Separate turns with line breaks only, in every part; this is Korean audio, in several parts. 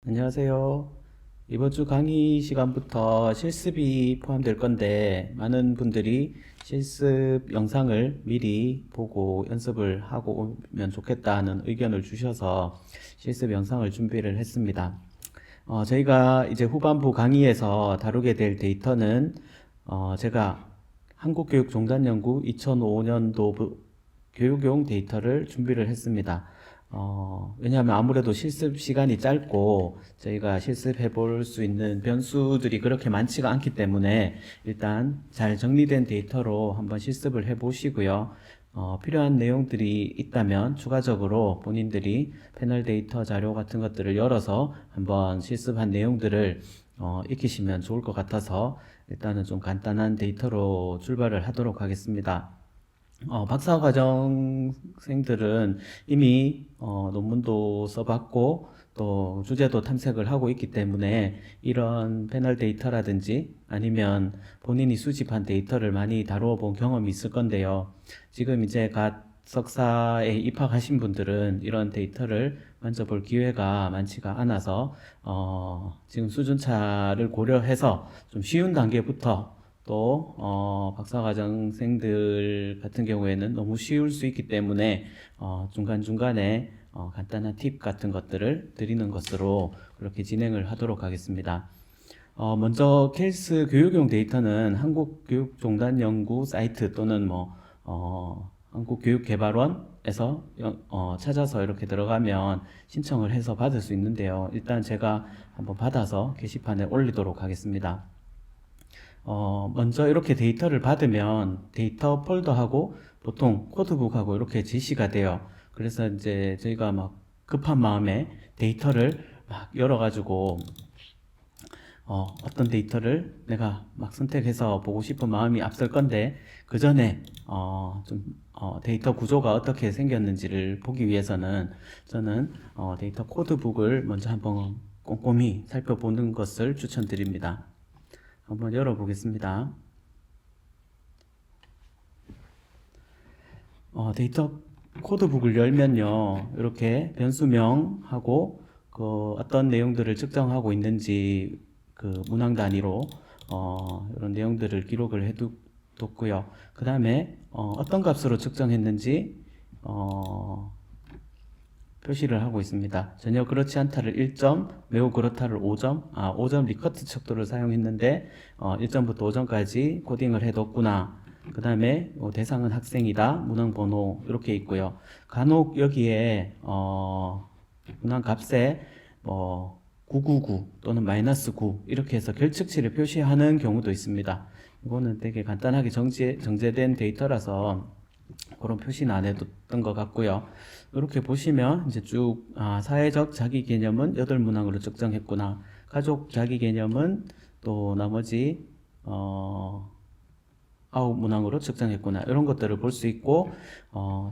안녕하세요. 이번 주 강의 시간부터 실습이 포함될 건데, 많은 분들이 실습 영상을 미리 보고 연습을 하고 오면 좋겠다는 의견을 주셔서 실습 영상을 준비를 했습니다. 저희가 이제 후반부 강의에서 다루게 될 데이터는, 제가 한국교육종단연구 2005년도 교육용 데이터를 준비를 했습니다. 왜냐하면 아무래도 실습 시간이 짧고 저희가 실습해 볼 수 있는 변수들이 그렇게 많지가 않기 때문에 일단 잘 정리된 데이터로 한번 실습을 해 보시고요. 필요한 내용들이 있다면 추가적으로 본인들이 패널 데이터 자료 같은 것들을 열어서 한번 실습한 내용들을 익히시면 좋을 것 같아서 일단은 좀 간단한 데이터로 출발을 하도록 하겠습니다. 박사과정생들은 이미 논문도 써봤고 또 주제도 탐색을 하고 있기 때문에 이런 패널 데이터라든지 아니면 본인이 수집한 데이터를 많이 다루어 본 경험이 있을 건데요. 지금 이제 갓 석사에 입학하신 분들은 이런 데이터를 만져볼 기회가 많지가 않아서 지금 수준차를 고려해서 좀 쉬운 단계부터 또 박사과정생들 같은 경우에는 너무 쉬울 수 있기 때문에 중간중간에 간단한 팁 같은 것들을 드리는 것으로 그렇게 진행을 하도록 하겠습니다. 먼저 켈스 교육용 데이터는 한국교육종단연구 사이트 또는 한국교육개발원에서 찾아서 이렇게 들어가면 신청을 해서 받을 수 있는데요. 일단 제가 한번 받아서 게시판에 올리도록 하겠습니다. 먼저 이렇게 데이터를 받으면 데이터 폴더하고 보통 코드북하고 이렇게 제시가 돼요. 그래서 이제 저희가 막 급한 마음에 데이터를 막 열어가지고 어떤 데이터를 내가 막 선택해서 보고 싶은 마음이 앞설 건데 그 전에 데이터 구조가 어떻게 생겼는지를 보기 위해서는 저는 데이터 코드북을 먼저 한번 꼼꼼히 살펴보는 것을 추천드립니다. 한번 열어보겠습니다. 데이터 코드북을 열면요, 이렇게 변수명하고 그 어떤 내용들을 측정하고 있는지 그 문항 단위로 이런 내용들을 기록을 해뒀고요. 그 다음에 어떤 값으로 측정했는지 표시를 하고 있습니다. 전혀 그렇지 않다를 1점, 매우 그렇다를 5점, 5점 리커트 척도를 사용했는데 1점부터 5점까지 코딩을 해뒀구나. 그 다음에 대상은 학생이다, 문항 번호 이렇게 있고요. 간혹 여기에 문항 값에 999 또는 -9 이렇게 해서 결측치를 표시하는 경우도 있습니다. 이거는 되게 간단하게 정제된 데이터라서 그런 표시는 안 해뒀던 것 같고요. 이렇게 보시면 이제 쭉 사회적 자기 개념은 8문항으로 측정했구나. 가족 자기 개념은 또 나머지 9문항으로 측정했구나. 이런 것들을 볼 수 있고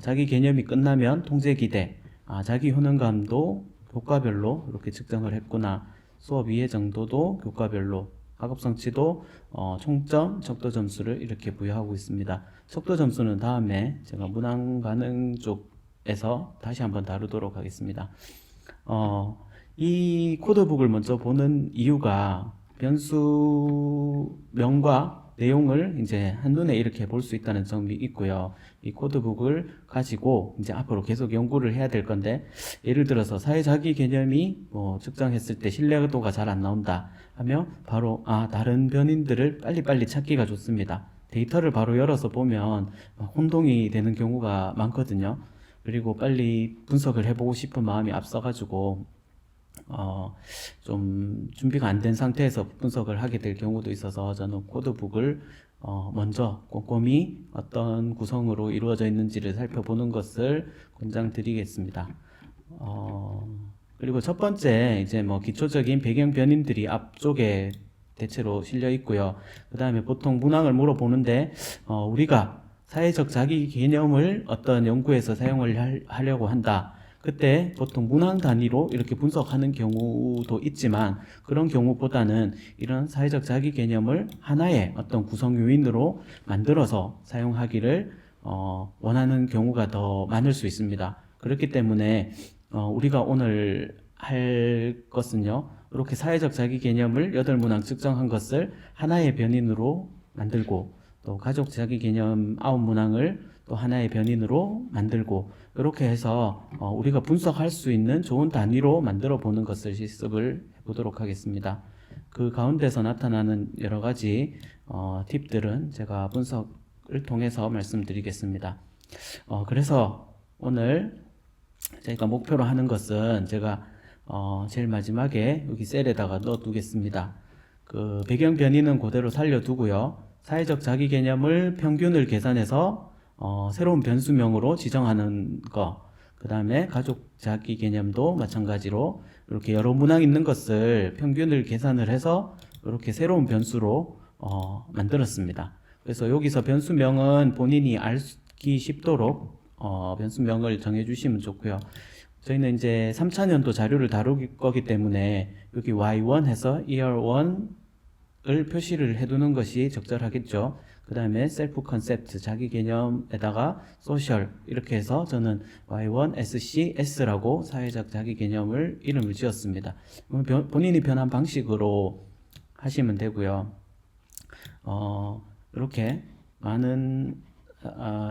자기 개념이 끝나면 통제 기대, 자기 효능감도 교과별로 이렇게 측정을 했구나. 수업 이해 정도도 교과별로, 학업 성취도 총점, 척도 점수를 이렇게 부여하고 있습니다. 척도 점수는 다음에 제가 문항 반응 쪽에서 다시 한번 다루도록 하겠습니다. 이 코드북을 먼저 보는 이유가 변수명과 내용을 이제 한눈에 이렇게 볼 수 있다는 점이 있고요. 이 코드북을 가지고 이제 앞으로 계속 연구를 해야 될 건데, 예를 들어서 사회자기 개념이 측정했을 때 신뢰도가 잘 안 나온다 하면 바로 다른 변인들을 빨리빨리 찾기가 좋습니다. 데이터를 바로 열어서 보면 혼동이 되는 경우가 많거든요. 그리고 빨리 분석을 해보고 싶은 마음이 앞서가지고 좀 준비가 안 된 상태에서 분석을 하게 될 경우도 있어서 저는 코드북을 먼저 꼼꼼히 어떤 구성으로 이루어져 있는지를 살펴보는 것을 권장드리겠습니다. 그리고 첫 번째 이제 기초적인 배경 변인들이 앞쪽에 대체로 실려 있고요. 그 다음에 보통 문항을 물어보는데 우리가 사회적 자기 개념을 어떤 연구에서 사용을 하려고 한다. 그때 보통 문항 단위로 이렇게 분석하는 경우도 있지만 그런 경우보다는 이런 사회적 자기 개념을 하나의 어떤 구성 요인으로 만들어서 사용하기를 원하는 경우가 더 많을 수 있습니다. 그렇기 때문에 우리가 오늘 할 것은요, 이렇게 사회적 자기 개념을 8문항 측정한 것을 하나의 변인으로 만들고, 또 가족 자기 개념 9문항을 또 하나의 변인으로 만들고, 이렇게 해서 우리가 분석할 수 있는 좋은 단위로 만들어 보는 것을 실습을 해보도록 하겠습니다. 그 가운데서 나타나는 여러 가지 팁들은 제가 분석을 통해서 말씀드리겠습니다. 그래서 오늘 저희가 목표로 하는 것은 제가 제일 마지막에 여기 셀에다가 넣어 두겠습니다. 그 배경 변이는 그대로 살려두고요. 사회적 자기 개념을 평균을 계산해서 새로운 변수명으로 지정하는 거, 그 다음에 가족 자기 개념도 마찬가지로 이렇게 여러 문항 있는 것을 평균을 계산을 해서 이렇게 새로운 변수로 만들었습니다. 그래서 여기서 변수명은 본인이 알기 쉽도록 변수명을 정해주시면 좋고요. 저희는 이제 3차년도 자료를 다룰 거기 때문에 여기 Y1 해서 Year 1을 표시를 해두는 것이 적절하겠죠. 그 다음에 셀프 컨셉트, 자기 개념에다가 소셜 이렇게 해서 저는 Y1 SCS라고 사회적 자기 개념을 이름을 지었습니다. 본인이 편한 방식으로 하시면 되고요. 이렇게 많은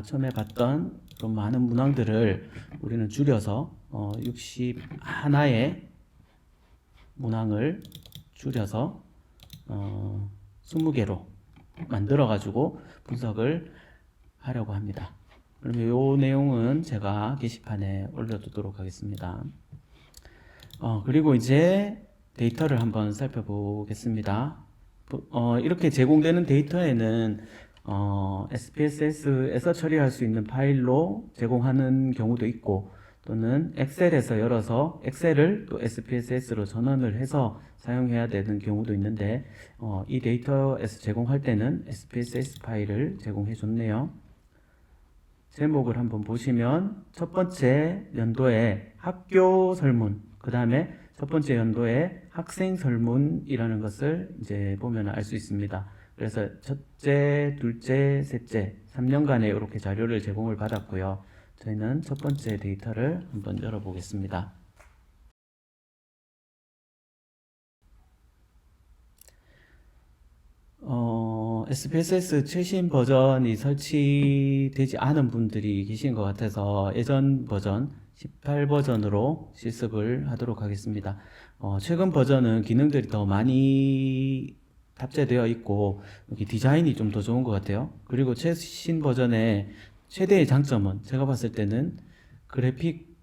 처음에 봤던 그런 많은 문항들을 우리는 줄여서 61의 문항을 줄여서 20개로 만들어 가지고 분석을 하려고 합니다. 그러면 이 내용은 제가 게시판에 올려두도록 하겠습니다. 그리고 이제 데이터를 한번 살펴보겠습니다. 이렇게 제공되는 데이터에는 SPSS에서 처리할 수 있는 파일로 제공하는 경우도 있고, 또는 엑셀에서 열어서 엑셀을 또 SPSS로 전환을 해서 사용해야 되는 경우도 있는데, 이 데이터에서 제공할 때는 SPSS 파일을 제공해 줬네요. 제목을 한번 보시면 첫 번째 연도에 학교 설문, 그 다음에 첫 번째 연도에 학생 설문이라는 것을 이제 보면 알 수 있습니다. 그래서 첫째, 둘째, 셋째 3년간에 이렇게 자료를 제공을 받았고요. 저희는 첫 번째 데이터를 한번 열어보겠습니다. SPSS 최신 버전이 설치되지 않은 분들이 계신 것 같아서 예전 버전 18버전으로 실습을 하도록 하겠습니다. 최근 버전은 기능들이 더 많이 탑재되어 있고 여기 디자인이 좀 더 좋은 것 같아요. 그리고 최신 버전의 최대의 장점은 제가 봤을 때는 그래픽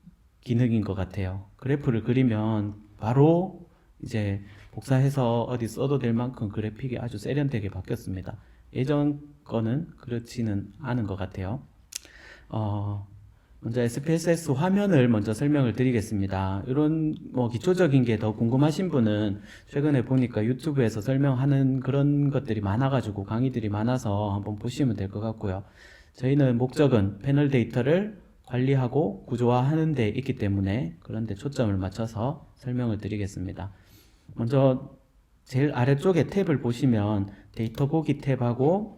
기능인 것 같아요. 그래프를 그리면 바로 이제 복사해서 어디 써도 될 만큼 그래픽이 아주 세련되게 바뀌었습니다. 예전 거는 그렇지는 않은 것 같아요. 먼저 SPSS 화면을 먼저 설명을 드리겠습니다. 이런 기초적인 게 더 궁금하신 분은 최근에 보니까 유튜브에서 설명하는 그런 것들이 많아가지고 강의들이 많아서 한번 보시면 될 것 같고요. 저희는 목적은 패널 데이터를 관리하고 구조화하는 데 있기 때문에 그런 데 초점을 맞춰서 설명을 드리겠습니다. 먼저 제일 아래쪽에 탭을 보시면 데이터 보기 탭하고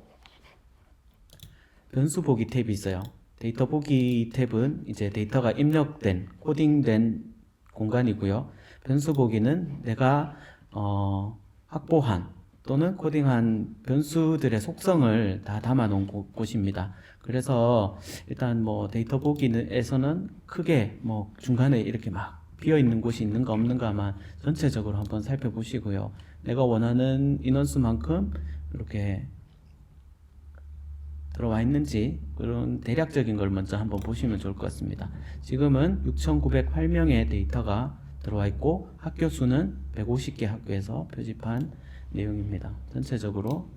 변수 보기 탭이 있어요. 데이터 보기 탭은 이제 데이터가 입력된, 코딩된 공간이고요. 변수 보기는 내가 확보한 또는 코딩한 변수들의 속성을 다 담아 놓은 곳입니다. 그래서 일단 데이터 보기에서는 크게 중간에 이렇게 막 비어 있는 곳이 있는가 없는가만 전체적으로 한번 살펴보시고요. 내가 원하는 인원수만큼 이렇게 들어와 있는지 그런 대략적인 걸 먼저 한번 보시면 좋을 것 같습니다. 지금은 6,908명의 데이터가 들어와 있고 학교 수는 150개 학교에서 표집한 내용입니다. 전체적으로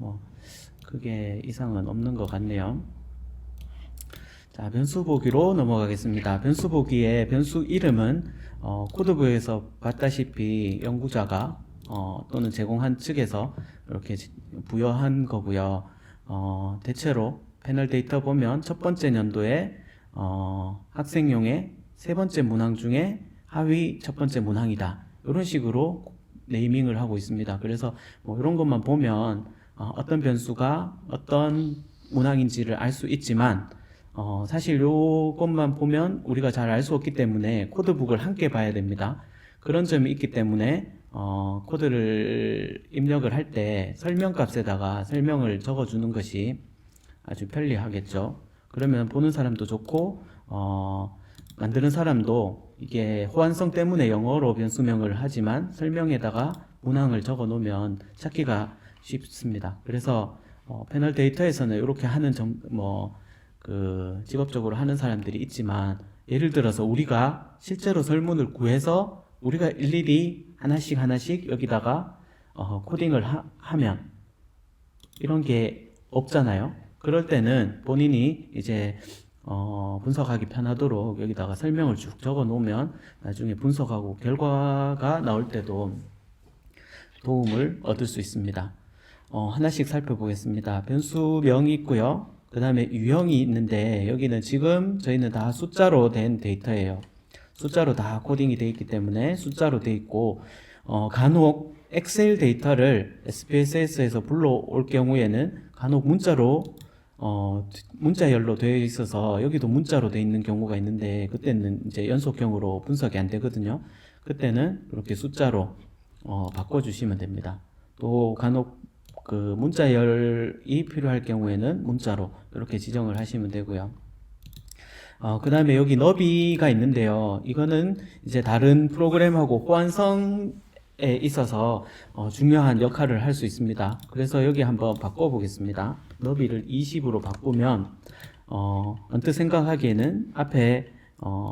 크게 이상은 없는 것 같네요. 자, 변수 보기로 넘어가겠습니다. 변수 보기의 변수 이름은 코드부에서 봤다시피 연구자가 또는 제공한 측에서 이렇게 부여한 거고요. 대체로 패널 데이터 보면 첫 번째 연도에 학생용의 세 번째 문항 중에 하위 첫 번째 문항이다. 이런 식으로 네이밍을 하고 있습니다. 그래서 이런 것만 보면 어떤 변수가 어떤 문항인지를 알 수 있지만 사실 이것만 보면 우리가 잘 알 수 없기 때문에 코드북을 함께 봐야 됩니다. 그런 점이 있기 때문에 코드를 입력을 할 때 설명값에다가 설명을 적어주는 것이 아주 편리하겠죠. 그러면 보는 사람도 좋고 만드는 사람도 이게 호환성 때문에 영어로 변수명을 하지만 설명에다가 문항을 적어 놓으면 찾기가 쉽습니다. 그래서 패널 데이터에서는 이렇게 하는 직업적으로 하는 사람들이 있지만, 예를 들어서 우리가 실제로 설문을 구해서 우리가 일일이 하나씩 여기다가 코딩을 하면 이런 게 없잖아요. 그럴 때는 본인이 이제 분석하기 편하도록 여기다가 설명을 쭉 적어 놓으면 나중에 분석하고 결과가 나올 때도 도움을 얻을 수 있습니다. 하나씩 살펴보겠습니다. 변수명이 있고요. 그 다음에 유형이 있는데, 여기는 지금 저희는 다 숫자로 된 데이터예요. 숫자로 다 코딩이 되어 있기 때문에 숫자로 되어 있고, 간혹 엑셀 데이터를 SPSS에서 불러올 경우에는 간혹 문자로 문자열로 되어 있어서 여기도 문자로 되어 있는 경우가 있는데, 그때는 이제 연속형으로 분석이 안 되거든요. 그때는 이렇게 숫자로 바꿔주시면 됩니다. 또 간혹 그 문자열이 필요할 경우에는 문자로 이렇게 지정을 하시면 되고요. 그 다음에 여기 너비가 있는데요. 이거는 이제 다른 프로그램하고 호환성에 있어서 중요한 역할을 할 수 있습니다. 그래서 여기 한번 바꿔보겠습니다. 너비를 20으로 바꾸면 언뜻 생각하기에는 앞에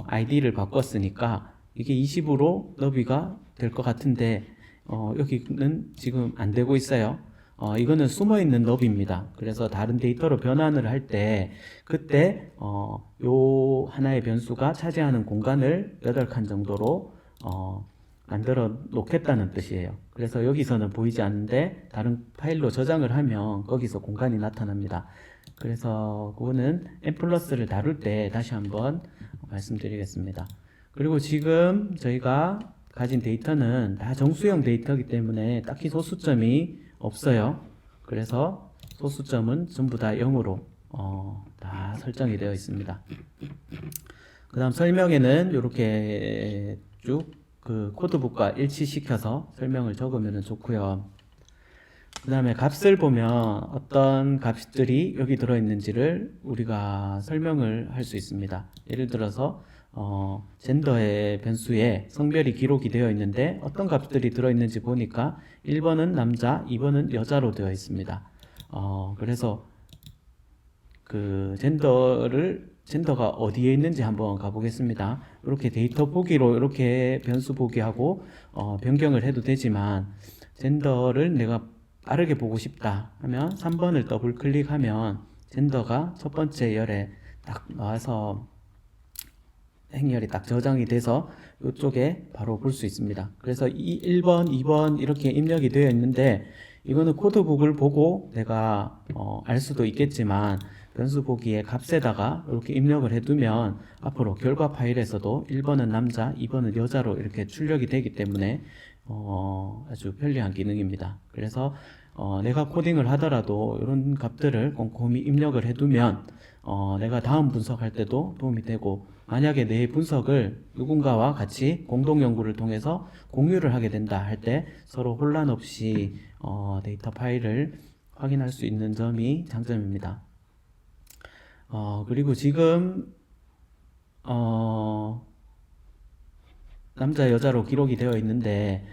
ID를 바꿨으니까 이게 20으로 너비가 될 것 같은데 여기는 지금 안 되고 있어요. 이거는 숨어있는 너비입니다. 그래서 다른 데이터로 변환을 할 때 그때 요 하나의 변수가 차지하는 공간을 8칸 정도로 만들어 놓겠다는 뜻이에요. 그래서 여기서는 보이지 않는데 다른 파일로 저장을 하면 거기서 공간이 나타납니다. 그래서 그거는 n+를 다룰 때 다시 한번 말씀드리겠습니다. 그리고 지금 저희가 가진 데이터는 다 정수형 데이터이기 때문에 딱히 소수점이 없어요. 그래서 소수점은 전부 다 0으로 다 설정이 되어 있습니다. 그 다음 설명에는 이렇게 쭉 그 코드북과 일치시켜서 설명을 적으면 좋고요. 그 다음에 값을 보면 어떤 값들이 여기 들어있는지를 우리가 설명을 할 수 있습니다. 예를 들어서 젠더의 변수에 성별이 기록이 되어 있는데 어떤 값들이 들어있는지 보니까 1번은 남자, 2번은 여자로 되어 있습니다. 그래서 그 젠더가 어디에 있는지 한번 가보겠습니다. 이렇게 데이터 보기로 이렇게 변수 보기하고 변경을 해도 되지만, 젠더를 내가 빠르게 보고 싶다 하면 3번을 더블 클릭하면 젠더가 첫 번째 열에 딱 나와서 행열이 딱 저장이 돼서 이쪽에 바로 볼 수 있습니다. 그래서 1번, 2번 이렇게 입력이 되어 있는데, 이거는 코드북을 보고 내가 알 수도 있겠지만 변수 보기에 값에다가 이렇게 입력을 해두면 앞으로 결과 파일에서도 1번은 남자, 2번은 여자로 이렇게 출력이 되기 때문에 아주 편리한 기능입니다. 그래서 내가 코딩을 하더라도 이런 값들을 꼼꼼히 입력을 해두면 내가 다음 분석할 때도 도움이 되고, 만약에 내 분석을 누군가와 같이 공동 연구를 통해서 공유를 하게 된다 할 때 서로 혼란 없이 데이터 파일을 확인할 수 있는 점이 장점입니다. 그리고 지금 남자 여자로 기록이 되어 있는데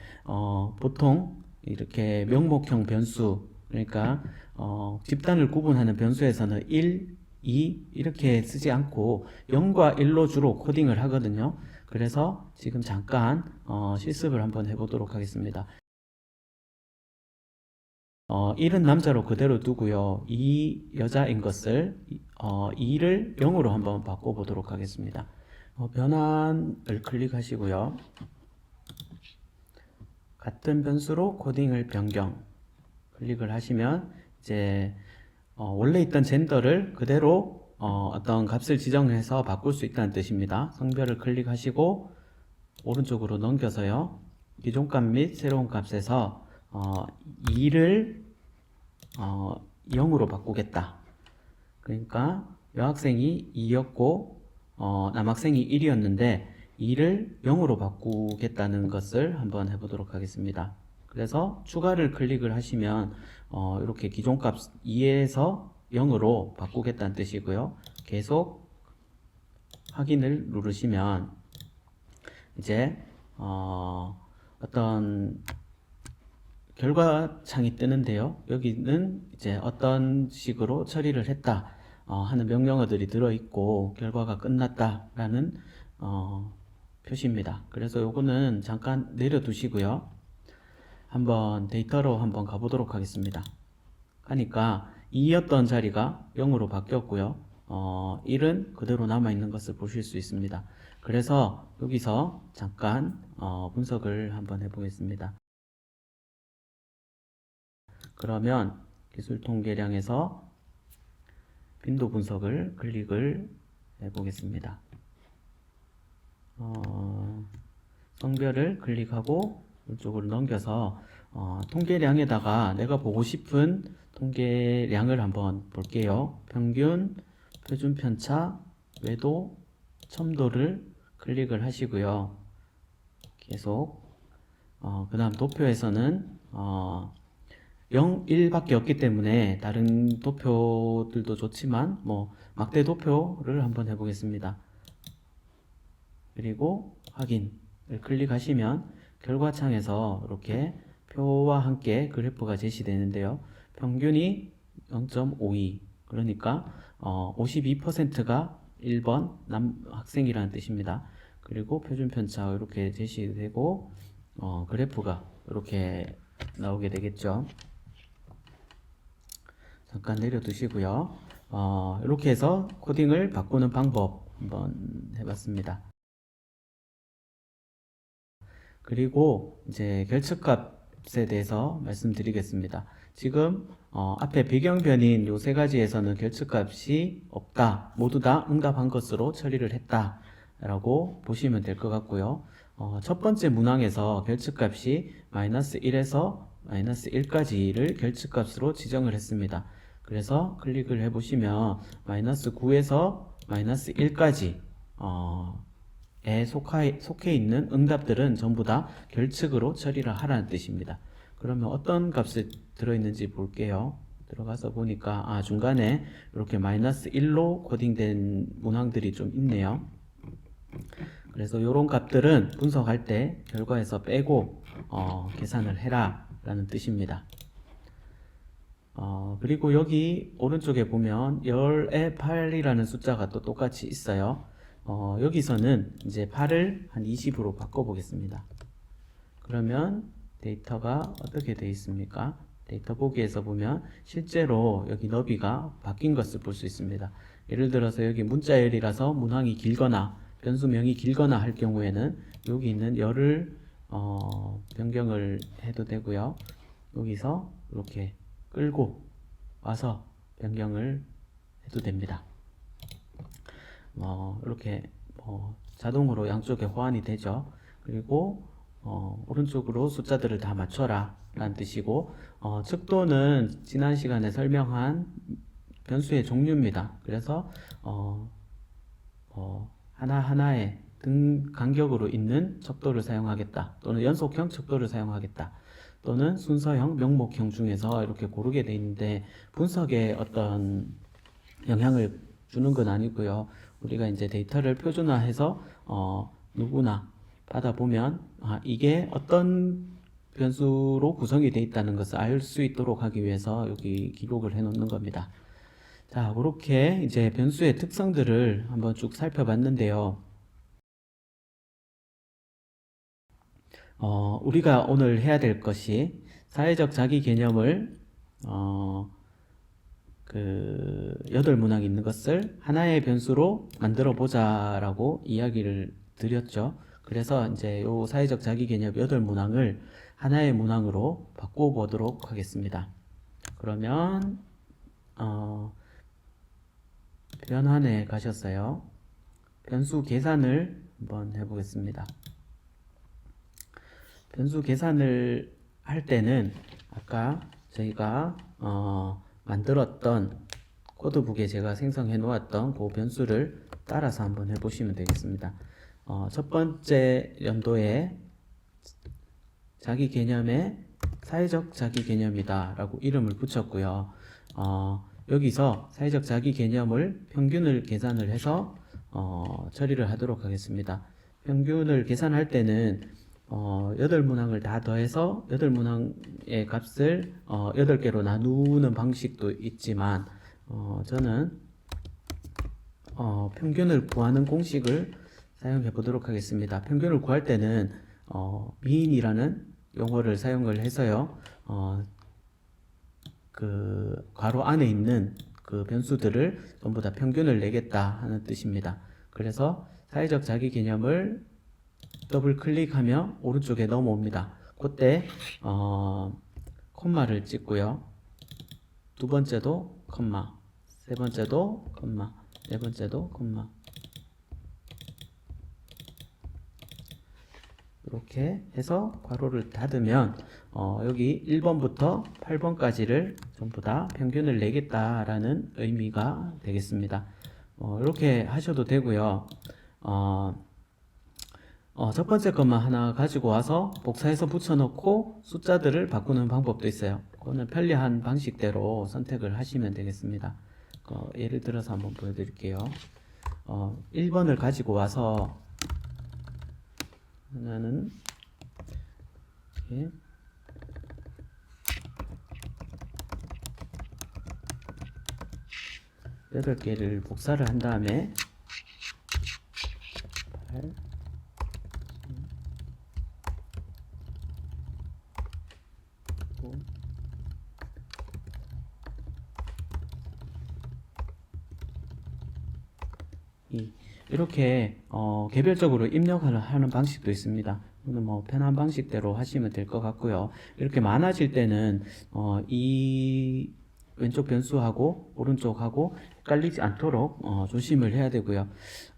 보통 이렇게 명목형 변수, 그러니까 집단을 구분하는 변수에서는 1, 2 이렇게 쓰지 않고 0과 1로 주로 코딩을 하거든요. 그래서 지금 잠깐 실습을 한번 해보도록 하겠습니다. 1은 남자로 그대로 두고요. 2 여자인 것을 2를 0으로 한번 바꿔보도록 하겠습니다. 변환을 클릭하시고요. 같은 변수로 코딩을 변경 클릭을 하시면 이제 원래 있던 젠더를 그대로 어떤 값을 지정해서 바꿀 수 있다는 뜻입니다. 성별을 클릭하시고 오른쪽으로 넘겨서요. 기존 값 및 새로운 값에서 2를 0으로 바꾸겠다. 그러니까 여학생이 2였고 남학생이 1이었는데 2를 0으로 바꾸겠다는 것을 한번 해보도록 하겠습니다. 그래서 추가를 클릭을 하시면 이렇게 기존 값 2에서 0으로 바꾸겠다는 뜻이고요. 계속 확인을 누르시면 이제 어떤 결과 창이 뜨는데요. 여기는 이제 어떤 식으로 처리를 했다 하는 명령어들이 들어있고 결과가 끝났다 라는 표시입니다. 그래서 요거는 잠깐 내려두시고요. 한번 데이터로 한번 가보도록 하겠습니다. 하니까 2였던 자리가 0으로 바뀌었고요. 1은 그대로 남아있는 것을 보실 수 있습니다. 그래서 여기서 잠깐 분석을 한번 해보겠습니다. 그러면 기술 통계량에서 빈도 분석을 클릭을 해보겠습니다. 성별을 클릭하고 이쪽으로 넘겨서 통계량에다가 내가 보고 싶은 통계량을 한번 볼게요. 평균, 표준 편차, 외도, 첨도를 클릭을 하시고요. 계속 그 다음 도표에서는 0, 1밖에 없기 때문에 다른 도표들도 좋지만 막대 도표를 한번 해보겠습니다. 그리고 확인을 클릭하시면 결과창에서 이렇게 표와 함께 그래프가 제시되는데요. 평균이 0.52 그러니까 52%가 1번 학생이라는 뜻입니다. 그리고 표준 편차 이렇게 제시되고 그래프가 이렇게 나오게 되겠죠. 잠깐 내려두시고요. 이렇게 해서 코딩을 바꾸는 방법 한번 해봤습니다. 그리고 이제 결측값에 대해서 말씀드리겠습니다. 지금 앞에 배경변인 요 세 가지에서는 결측값이 없다. 모두 다 응답한 것으로 처리를 했다. 라고 보시면 될 것 같고요. 첫 번째 문항에서 결측값이 마이너스 1에서 마이너스 1까지를 결측값으로 지정을 했습니다. 그래서 클릭을 해보시면 마이너스 9에서 마이너스 1까지 에 속해 있는 응답들은 전부 다 결측으로 처리를 하라는 뜻입니다. 그러면 어떤 값이 들어있는지 볼게요. 들어가서 보니까 중간에 이렇게 마이너스 1로 코딩된 문항들이 좀 있네요. 그래서 이런 값들은 분석할 때 결과에서 빼고 계산을 해라 라는 뜻입니다. 그리고 여기 오른쪽에 보면 10에 8이라는 숫자가 또 똑같이 있어요. 여기서는 이제 8을 한 20으로 바꿔 보겠습니다. 그러면 데이터가 어떻게 되어 있습니까? 데이터 보기에서 보면 실제로 여기 너비가 바뀐 것을 볼 수 있습니다. 예를 들어서 여기 문자열이라서 문항이 길거나 변수명이 길거나 할 경우에는 여기 있는 열을 변경을 해도 되고요. 여기서 이렇게 끌고 와서 변경을 해도 됩니다. 이렇게 자동으로 양쪽에 호환이 되죠. 그리고 오른쪽으로 숫자들을 다 맞춰라 라는 뜻이고 측도는 지난 시간에 설명한 변수의 종류입니다. 그래서 하나하나의 등 간격으로 있는 척도를 사용하겠다 또는 연속형 척도를 사용하겠다 또는 순서형, 명목형 중에서 이렇게 고르게 되어 있는데 분석에 어떤 영향을 주는 건 아니고요. 우리가 이제 데이터를 표준화해서 누구나 받아보면 이게 어떤 변수로 구성이 되어 있다는 것을 알 수 있도록 하기 위해서 여기 기록을 해 놓는 겁니다. 자, 그렇게 이제 변수의 특성들을 한번 쭉 살펴봤는데요. 우리가 오늘 해야 될 것이 사회적 자기 개념을 8문항이 있는 것을 하나의 변수로 만들어 보자 라고 이야기를 드렸죠. 그래서 이제 요 사회적 자기 개념 8문항을 하나의 문항으로 바꿔 보도록 하겠습니다. 그러면 변환에 가셨어요. 변수 계산을 한번 해보겠습니다. 변수 계산을 할 때는 아까 저희가 만들었던 코드북에 제가 생성해 놓았던 그 변수를 따라서 한번 해보시면 되겠습니다. 첫 번째 연도에 자기 개념에 사회적 자기 개념이다 라고 이름을 붙였고요. 여기서 사회적 자기 개념을 평균을 계산을 해서 처리를 하도록 하겠습니다. 평균을 계산할 때는 8문항을 다 더해서 8문항의 값을 8개로 나누는 방식도 있지만 저는 평균을 구하는 공식을 사용해 보도록 하겠습니다. 평균을 구할 때는 mean이라는 용어를 사용을 해서요. 그 괄호 안에 있는 그 변수들을 전부 다 평균을 내겠다 하는 뜻입니다. 그래서 사회적 자기 개념을 더블 클릭하며 오른쪽에 넘어옵니다. 그때 콤마를 찍고요. 두 번째도 콤마, 세 번째도 콤마, 네 번째도 콤마. 이렇게 해서 괄호를 닫으면 여기 1번부터 8번까지를 전부 다 평균을 내겠다라는 의미가 되겠습니다. 이렇게 하셔도 되고요. 첫 번째 것만 하나 가지고 와서 복사해서 붙여넣고 숫자들을 바꾸는 방법도 있어요. 그거는 편리한 방식대로 선택을 하시면 되겠습니다. 예를 들어서 한번 보여드릴게요. 1번을 가지고 와서 하나는 이렇게 8개를 복사를 한 다음에 8, 이렇게 개별적으로 입력을 하는 방식도 있습니다. 이거는 뭐 편한 방식대로 하시면 될 것 같고요. 이렇게 많아질 때는 이 왼쪽 변수하고 오른쪽하고 헷갈리지 않도록 조심을 해야 되고요.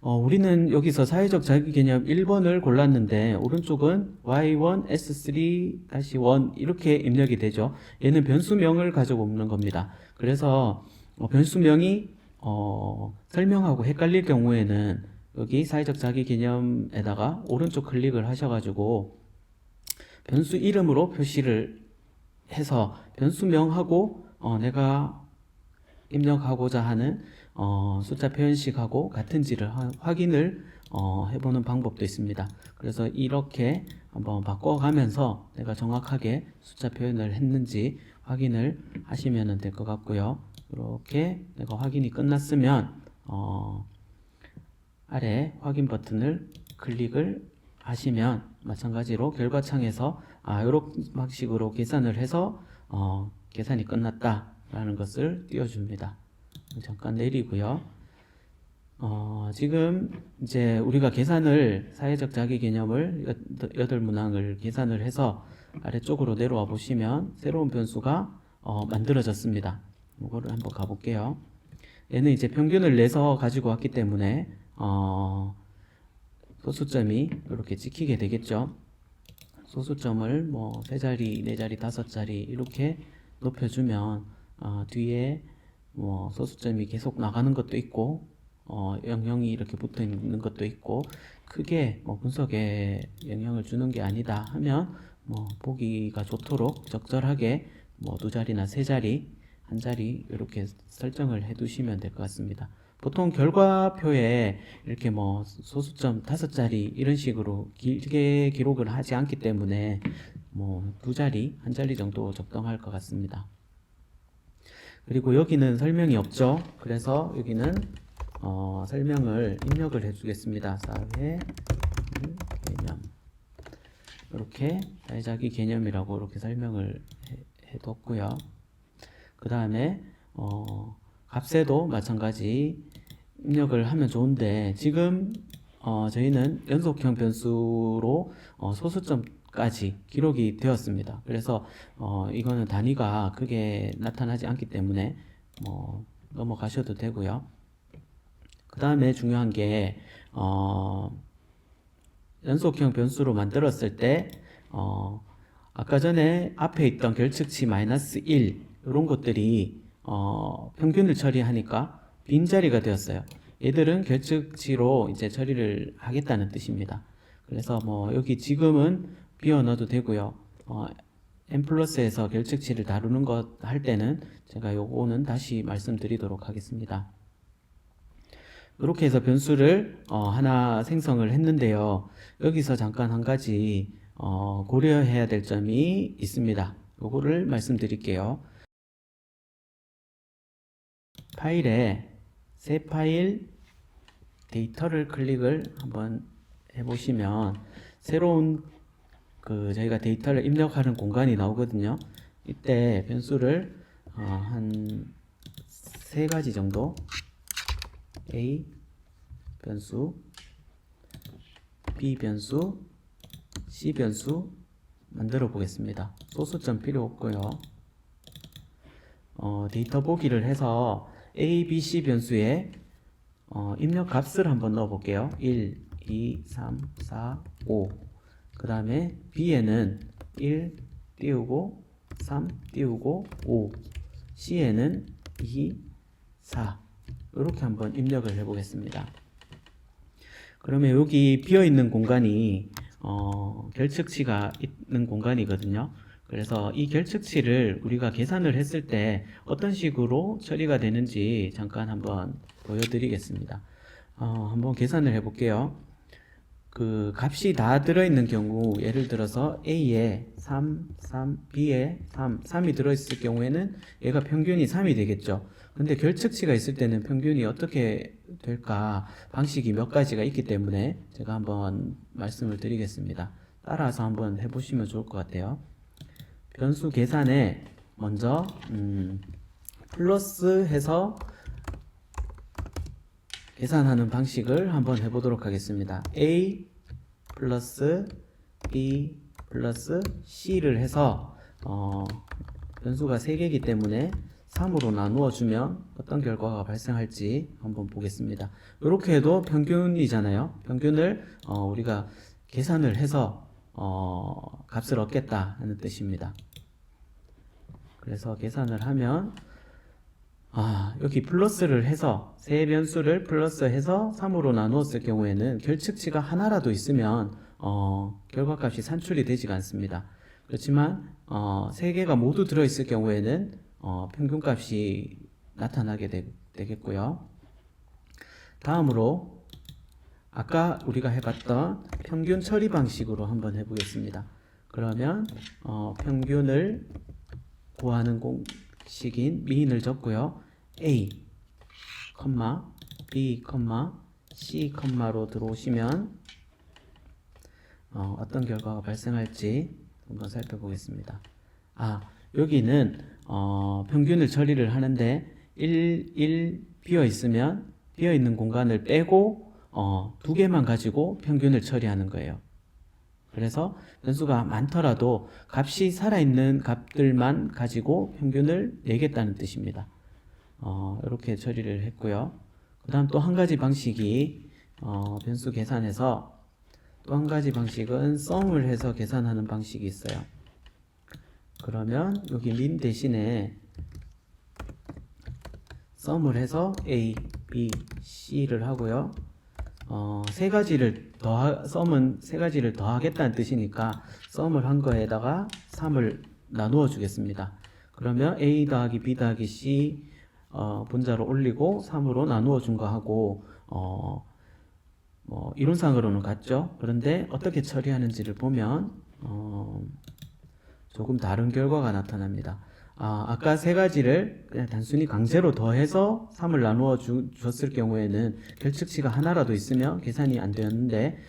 우리는 여기서 사회적 자기 개념 1번을 골랐는데 오른쪽은 y1 s3-1 이렇게 입력이 되죠. 얘는 변수명을 가져오는 겁니다. 그래서 변수명이 설명하고 헷갈릴 경우에는 여기 사회적 자기 개념에다가 오른쪽 클릭을 하셔가지고 변수 이름으로 표시를 해서 변수명하고 내가 입력하고자 하는 숫자 표현식하고 같은지를 확인을 해보는 방법도 있습니다. 그래서 이렇게 한번 바꿔가면서 내가 정확하게 숫자 표현을 했는지 확인을 하시면 될 것 같고요. 이렇게 내가 확인이 끝났으면 아래 확인 버튼을 클릭을 하시면 마찬가지로 결과창에서 이런 방식으로 계산을 해서 계산이 끝났다 라는 것을 띄워줍니다. 잠깐 내리고요. 지금 이제 우리가 계산을 사회적 자기 개념을 8문항을 계산을 해서 아래쪽으로 내려와 보시면 새로운 변수가 만들어졌습니다. 이거를 한번 가볼게요. 얘는 이제 평균을 내서 가지고 왔기 때문에 소수점이 이렇게 찍히게 되겠죠. 소수점을 뭐 3자리, 4자리, 5자리 이렇게 높여주면 뒤에 뭐 소수점이 계속 나가는 것도 있고 0형이 이렇게 붙어 있는 것도 있고 크게 뭐 분석에 영향을 주는 게 아니다 하면 뭐 보기가 좋도록 적절하게 뭐 2자리나 3자리, 1자리 이렇게 설정을 해 두시면 될 것 같습니다. 보통 결과표에 이렇게 뭐 소수점 5자리 이런 식으로 길게 기록을 하지 않기 때문에 뭐 2자리, 1자리 정도 적당할 것 같습니다. 그리고 여기는 설명이 없죠. 그래서 여기는 설명을 입력을 해 주겠습니다. 사회 개념 이렇게 사회자기 개념이라고 이렇게 설명을 해 뒀고요. 그 다음에 값에도 마찬가지 입력을 하면 좋은데 지금 저희는 연속형 변수로 소수점까지 기록이 되었습니다. 그래서 이거는 단위가 크게 나타나지 않기 때문에 넘어가셔도 되고요. 그 다음에 중요한 게 연속형 변수로 만들었을 때 아까 전에 앞에 있던 결측치 -1 이런 것들이 평균을 처리하니까 빈자리가 되었어요. 얘들은 결측치로 이제 처리를 하겠다는 뜻입니다. 그래서 뭐 여기 지금은 비워 넣어도 되고요. n 플러스에서 결측치를 다루는 것 할 때는 제가 요거는 다시 말씀드리도록 하겠습니다. 이렇게 해서 변수를 하나 생성을 했는데요. 여기서 잠깐 한 가지 고려해야 될 점이 있습니다. 요거를 말씀드릴게요. 파일에 새 파일 데이터를 클릭을 한번 해보시면 새로운 저희가 데이터를 입력하는 공간이 나오거든요. 이때 변수를 한 3가지 정도 A 변수, B 변수, C 변수 만들어 보겠습니다. 소수점 필요 없고요. 데이터 보기를 해서 A, B, C 변수에 입력 값을 한번 넣어 볼게요. 1, 2, 3, 4, 5. 그 다음에 B에는 1 띄우고 3 띄우고 5. C에는 2, 4. 이렇게 한번 입력을 해 보겠습니다. 그러면 여기 비어있는 공간이 결측치가 있는 공간이거든요. 그래서 이 결측치를 우리가 계산을 했을 때 어떤 식으로 처리가 되는지 잠깐 한번 보여드리겠습니다. 한번 계산을 해 볼게요. 값이 다 들어있는 경우, 예를 들어서 A에 3, B에 3이 들어있을 경우에는 얘가 평균이 3이 되겠죠. 근데 결측치가 있을 때는 평균이 어떻게 될까 방식이 몇 가지가 있기 때문에 제가 한번 말씀을 드리겠습니다. 따라서 한번 해보시면 좋을 것 같아요. 변수 계산에 먼저 플러스 해서 계산하는 방식을 한번 해보도록 하겠습니다. A 플러스 B 플러스 C를 해서 변수가 3개이기 때문에 3으로 나누어 주면 어떤 결과가 발생할지 한번 보겠습니다. 이렇게 해도 평균이잖아요. 평균을 우리가 계산을 해서 값을 얻겠다 하는 뜻입니다. 그래서 계산을 하면 여기 플러스를 해서 세 변수를 플러스해서 3으로 나누었을 경우에는 결측치가 하나라도 있으면 결과값이 산출이 되지가 않습니다. 그렇지만 3개가 모두 들어있을 경우에는 평균값이 나타나게 되겠고요. 다음으로 아까 우리가 해봤던 평균 처리 방식으로 한번 해보겠습니다. 그러면 평균을 구하는 공식인 미인을 적고요. A, B, C, 로 들어오시면 어떤 결과가 발생할지 한번 살펴보겠습니다. 여기는 평균을 처리를 하는데 1 비어 있으면 비어 있는 공간을 빼고 2개만 가지고 평균을 처리하는 거예요. 그래서 변수가 많더라도 값이 살아있는 값들만 가지고 평균을 내겠다는 뜻입니다. 이렇게 처리를 했고요. 그 다음 또 한 가지 방식이 변수 계산에서 또 한 가지 방식은 sum을 해서 계산하는 방식이 있어요. 그러면 여기 min 대신에 sum을 해서 A, B, C를 하고요. sum은 세 가지를 더하겠다는 뜻이니까 sum을 한 거에다가 3을 나누어 주겠습니다. 그러면 A 더하기 B 더하기 C 분자로 올리고 3으로 나누어 준 거하고 이론상으로는 같죠. 그런데 어떻게 처리하는지를 보면 조금 다른 결과가 나타납니다. 아까 세 가지를 그냥 단순히 강제로 더해서 3을 나누어 줬을 경우에는 결측치가 하나라도 있으면 계산이 안 되었는데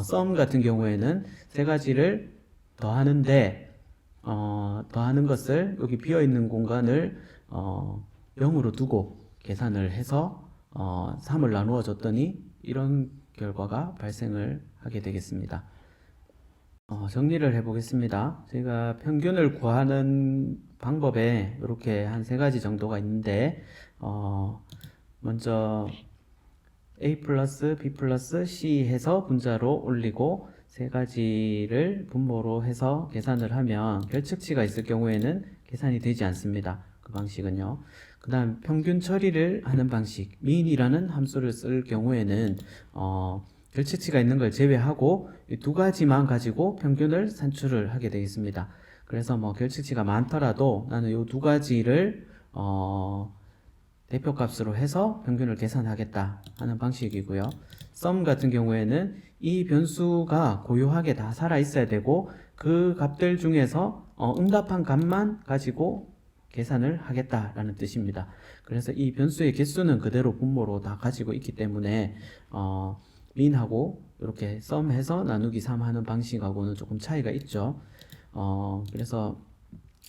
sum 같은 경우에는 세 가지를 더하는데 더하는 것을 여기 비어있는 공간을 0으로 두고 계산을 해서 3을 나누어 줬더니 이런 결과가 발생을 하게 되겠습니다. 정리를 해 보겠습니다. 제가 평균을 구하는 방법에 이렇게 한 3가지 정도가 있는데 먼저 A 플러스 B 플러스 C 해서 분자로 올리고 3가지를 분모로 해서 계산을 하면 결측치가 있을 경우에는 계산이 되지 않습니다. 그 방식은요. 그 다음 평균 처리를 하는 방식, mean이라는 함수를 쓸 경우에는 결측치가 있는 걸 제외하고 이 두 가지만 가지고 평균을 산출을 하게 되겠습니다. 그래서 뭐 결측치가 많더라도 나는 이 두 가지를 대표값으로 해서 평균을 계산하겠다 하는 방식이고요. sum 같은 경우에는 이 변수가 고유하게 다 살아 있어야 되고 그 값들 중에서 응답한 값만 가지고 계산을 하겠다라는 뜻입니다. 그래서 이 변수의 개수는 그대로 분모로 다 가지고 있기 때문에 mean하고 이렇게 sum해서 나누기 3 하는 방식하고는 조금 차이가 있죠. 그래서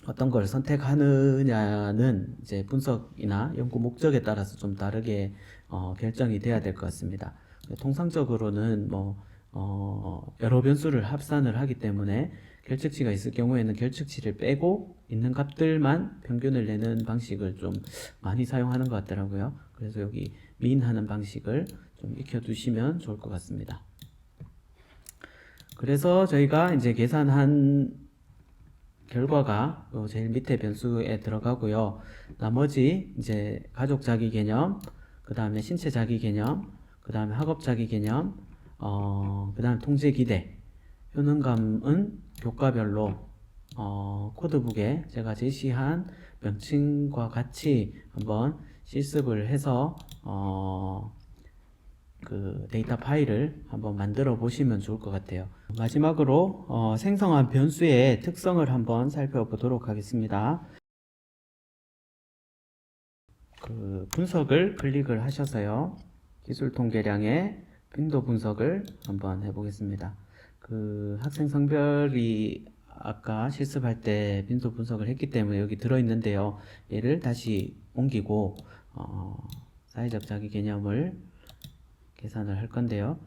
어떤 걸 선택하느냐는 이제 분석이나 연구 목적에 따라서 좀 다르게 결정이 돼야 될 것 같습니다. 통상적으로는 여러 변수를 합산을 하기 때문에 결측치가 있을 경우에는 결측치를 빼고 있는 값들만 평균을 내는 방식을 좀 많이 사용하는 것 같더라고요. 그래서 여기 mean 하는 방식을 좀 익혀두시면 좋을 것 같습니다. 그래서 저희가 이제 계산한 결과가 제일 밑에 변수에 들어가고요. 나머지 이제 가족 자기 개념, 그 다음에 신체 자기 개념, 그 다음에 학업 자기 개념, 그 다음에 통제 기대, 효능감은 교과별로 코드북에 제가 제시한 명칭과 같이 한번 실습을 해서 그 데이터 파일을 한번 만들어 보시면 좋을 것 같아요. 마지막으로 생성한 변수의 특성을 한번 살펴보도록 하겠습니다. 그 분석을 클릭을 하셔서요. 기술 통계량의 빈도 분석을 한번 해보겠습니다. 그 학생 성별이 아까 실습할 때 빈도 분석을 했기 때문에 여기 들어있는데요. 얘를 다시 옮기고 사회적 자기 개념을 계산을 할 건데요.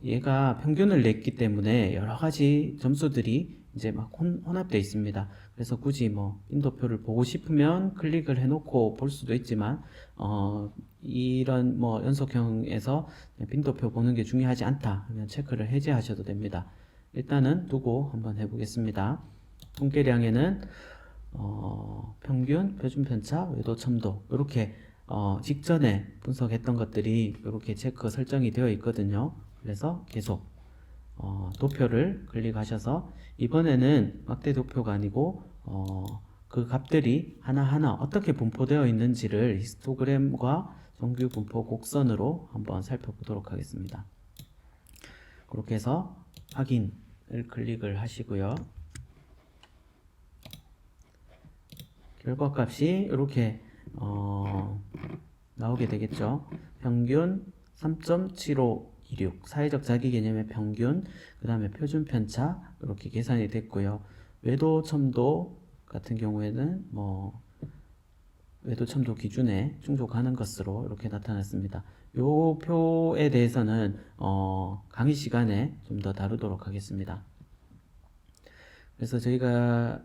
얘가 평균을 냈기 때문에 여러 가지 점수들이 이제 막 혼합되어 있습니다. 그래서 굳이 뭐 빈도표를 보고 싶으면 클릭을 해놓고 볼 수도 있지만, 이런 뭐 연속형에서 빈도표 보는 게 중요하지 않다 하면 체크를 해제하셔도 됩니다. 일단은 두고 한번 해보겠습니다. 통계량에는 평균, 표준편차, 외도, 첨도 이렇게 직전에 분석했던 것들이 이렇게 체크 설정이 되어 있거든요. 그래서 계속 도표를 클릭하셔서 이번에는 막대 도표가 아니고 그 값들이 하나하나 어떻게 분포되어 있는지를 히스토그램과 정규 분포 곡선으로 한번 살펴보도록 하겠습니다. 그렇게 해서 확인을 클릭을 하시고요. 결과값이 이렇게 나오게 되겠죠. 평균 3.7526 사회적 자기 개념의 평균, 그 다음에 표준 편차 이렇게 계산이 됐고요. 외도 첨도 같은 경우에는 외도 첨도 기준에 충족하는 것으로 이렇게 나타났습니다. 요 표에 대해서는 강의 시간에 좀 더 다루도록 하겠습니다. 그래서 저희가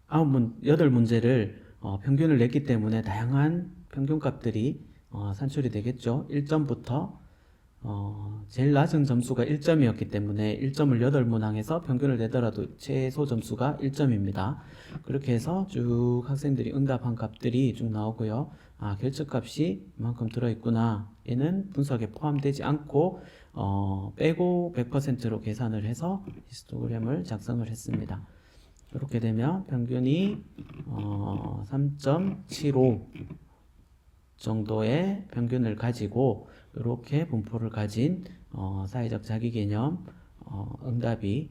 8문제를 평균을 냈기 때문에 다양한 평균값들이 산출이 되겠죠. 1점부터 제일 낮은 점수가 1점이었기 때문에 1점을 8문항에서 평균을 내더라도 최소 점수가 1점입니다. 그렇게 해서 쭉 학생들이 응답한 값들이 쭉 나오고요. 결측값이 이만큼 들어있구나. 얘는 분석에 포함되지 않고 빼고 100%로 계산을 해서 히스토그램을 작성을 했습니다. 이렇게 되면 평균이 3.75 정도의 평균을 가지고 이렇게 분포를 가진 사회적 자기 개념 응답이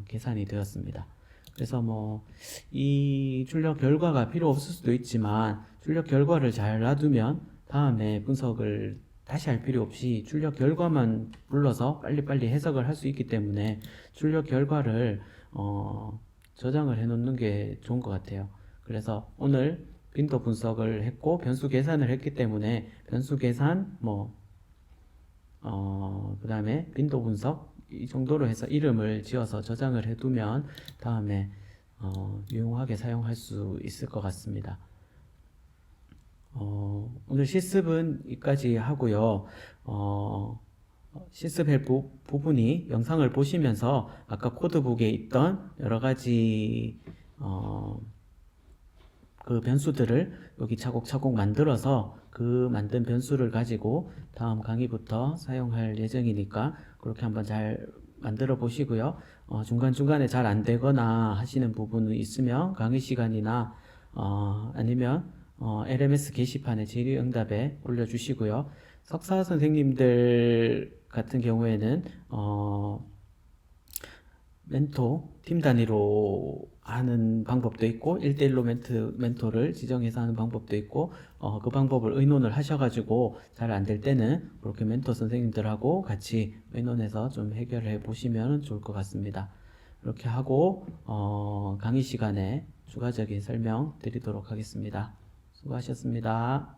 계산이 되었습니다. 그래서 이 출력 결과가 필요 없을 수도 있지만 출력 결과를 잘 놔두면 다음에 분석을 다시 할 필요 없이 출력 결과만 불러서 빨리빨리 해석을 할 수 있기 때문에 출력 결과를 저장을 해 놓는 게 좋은 것 같아요. 그래서 오늘 빈도 분석을 했고 변수 계산을 했기 때문에 변수 계산 그 다음에 빈도 분석 이 정도로 해서 이름을 지어서 저장을 해 두면 다음에 유용하게 사용할 수 있을 것 같습니다. 오늘 실습은 여기까지 하고요. 실습할 부분이 영상을 보시면서 아까 코드북에 있던 여러가지 그 변수들을 여기 차곡차곡 만들어서 그 만든 변수를 가지고 다음 강의부터 사용할 예정이니까 그렇게 한번 잘 만들어 보시고요. 중간중간에 잘 안 되거나 하시는 부분이 있으면 강의 시간이나 아니면 LMS 게시판에 질의응답에 올려주시고요. 석사 선생님들 같은 경우에는 멘토, 팀 단위로 하는 방법도 있고 1대1로 멘토를 지정해서 하는 방법도 있고 그 방법을 의논을 하셔가지고 잘 안 될 때는 그렇게 멘토 선생님들하고 같이 의논해서 좀 해결해 보시면 좋을 것 같습니다. 이렇게 하고 강의 시간에 추가적인 설명 드리도록 하겠습니다. 수고하셨습니다.